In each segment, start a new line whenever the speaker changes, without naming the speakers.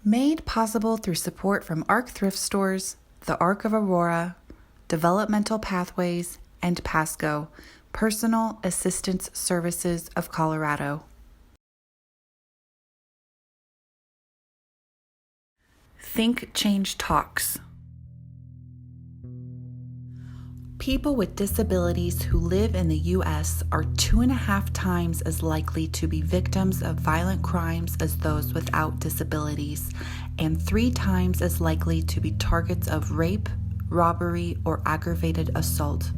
Made possible through support from ARC Thrift Stores, the ARC of Aurora, Developmental Pathways, and PASCO, Personal Assistance Services of Colorado. THINK+change talks. People with disabilities who live in the U.S. are 2.5 times as likely to be victims of violent crimes as those without disabilities, and 3 times as likely to be targets of rape, robbery, or aggravated assault.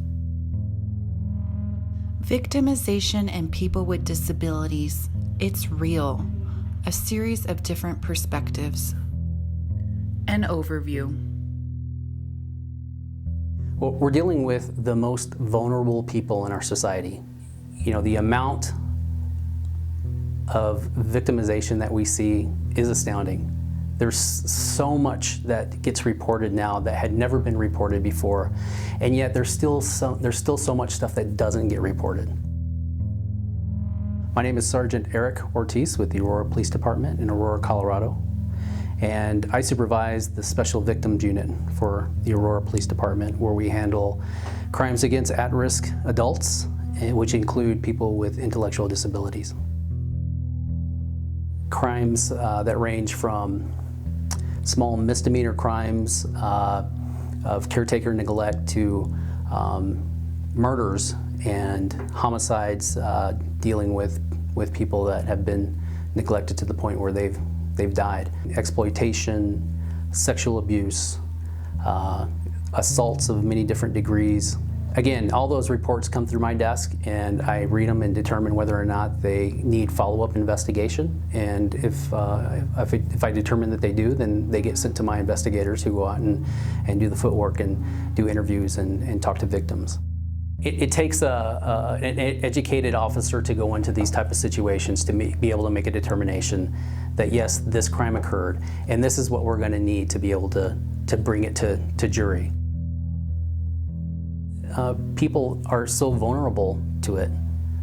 Victimization and people with disabilities, it's real. A series of different perspectives. An overview.
Well, we're dealing with the most vulnerable people in our society. You know, the amount of victimization that we see is astounding. There's so much that gets reported now that had never been reported before, and yet there's still so much stuff that doesn't get reported. My name is Sergeant Eric Ortiz with the Aurora Police Department in Aurora, Colorado. And I supervise the Special Victims Unit for the Aurora Police Department, where we handle crimes against at-risk adults, which include people with intellectual disabilities. Crimes that range from small misdemeanor crimes of caretaker neglect to murders and homicides dealing with people that have been neglected to the point where they've died. Exploitation, sexual abuse, assaults of many different degrees. Again, all those reports come through my desk, and I read them and determine whether or not they need follow-up investigation. And if I determine that they do, then they get sent to my investigators, who go out and do the footwork and do interviews and talk to victims. It takes an educated officer to go into these type of situations to be able to make a determination that yes, this crime occurred, and this is what we're going to need to be able to bring it to jury. People are so vulnerable to it.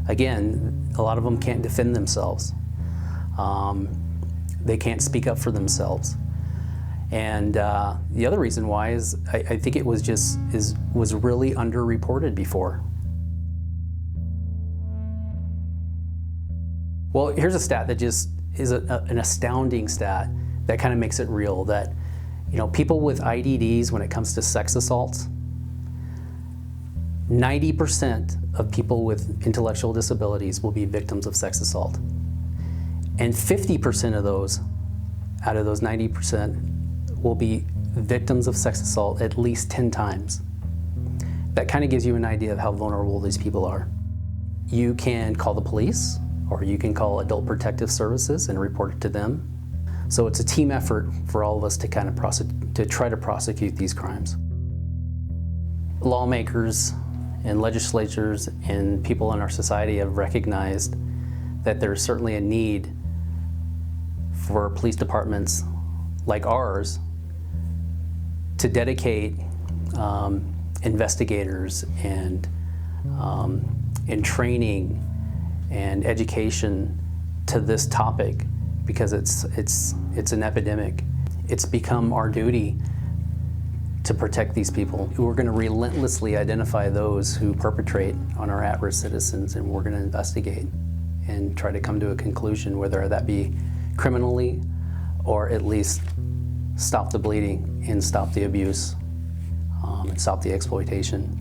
Again, a lot of them can't defend themselves. They can't speak up for themselves. And the other reason why is I think it was really underreported before. Well, here's a stat that just is an astounding stat that kind of makes it real, that, you know, people with IDDs, when it comes to sex assaults, 90% of people with intellectual disabilities will be victims of sex assault. And 50% of those, out of those 90%, will be victims of sex assault at least 10 times. That kind of gives you an idea of how vulnerable these people are. You can call the police, or you can call Adult Protective Services and report it to them. So it's a team effort for all of us to kind of try to prosecute these crimes. Lawmakers and legislatures and people in our society have recognized that there's certainly a need for police departments like ours to dedicate investigators and training and education to this topic, because it's an epidemic. It's become our duty to protect these people. We're going to relentlessly identify those who perpetrate on our at-risk citizens, and we're going to investigate and try to come to a conclusion, whether that be criminally or at least stop the bleeding and stop the abuse and stop the exploitation.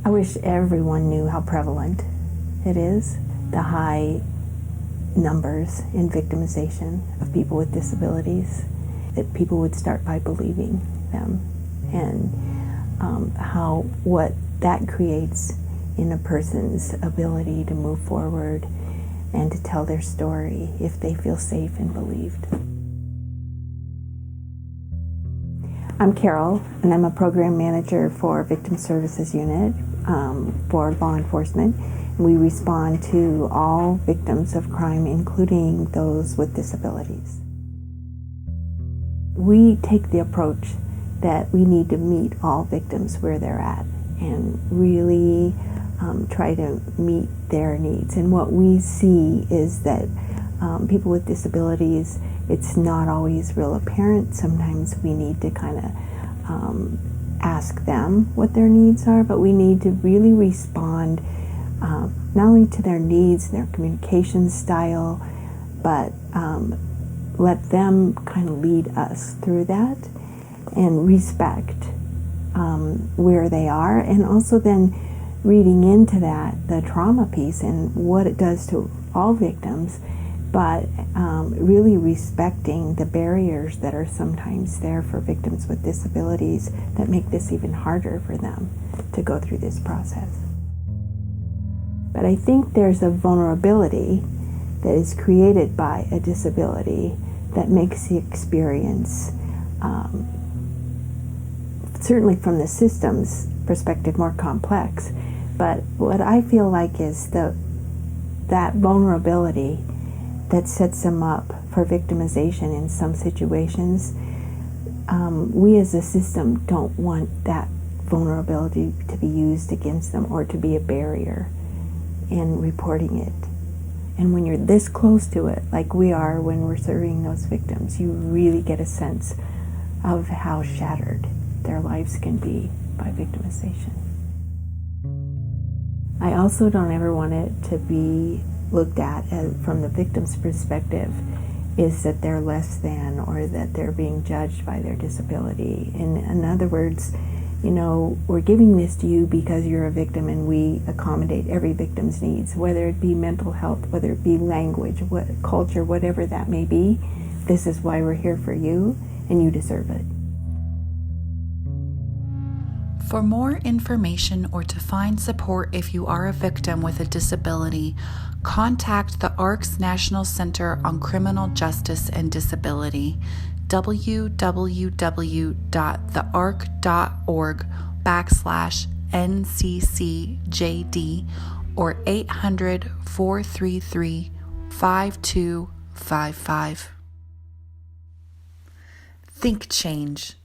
I wish everyone knew how prevalent it is, the high numbers in victimization of people with disabilities, that people would start by believing them, and what that creates in a person's ability to move forward and to tell their story if they feel safe and believed. I'm Carol, and I'm a program manager for Victim Services Unit for law enforcement. We respond to all victims of crime, including those with disabilities. We take the approach that we need to meet all victims where they're at and really try to meet their needs. And what we see is that people with disabilities, it's not always real apparent. Sometimes we need to kind of ask them what their needs are, but we need to really respond not only to their needs, their communication style, but let them kind of lead us through that and respect where they are, and also then reading into that the trauma piece and what it does to all victims, but really respecting the barriers that are sometimes there for victims with disabilities that make this even harder for them to go through this process. But I think there's a vulnerability that is created by a disability that makes the experience, certainly from the system's perspective, more complex. But what I feel like is that vulnerability that sets them up for victimization in some situations, we as a system don't want that vulnerability to be used against them or to be a barrier in reporting it. And when you're this close to it, like we are when we're serving those victims, you really get a sense of how shattered their lives can be by victimization. I also don't ever want it to be looked at as, from the victim's perspective, is that they're less than or that they're being judged by their disability. In other words, you know, we're giving this to you because you're a victim and we accommodate every victim's needs, whether it be mental health, whether it be language, what culture, whatever that may be. This is why we're here for you and you deserve it.
For more information or to find support if you are a victim with a disability, contact the ARC's National Center on Criminal Justice and Disability, www.thearc.org/NCCJD or 800-433-5255. THINK+change.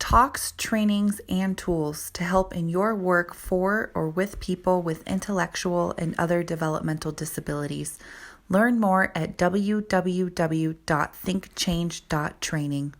Talks, trainings, and tools to help in your work for or with people with intellectual and other developmental disabilities. Learn more at www.thinkchange.training.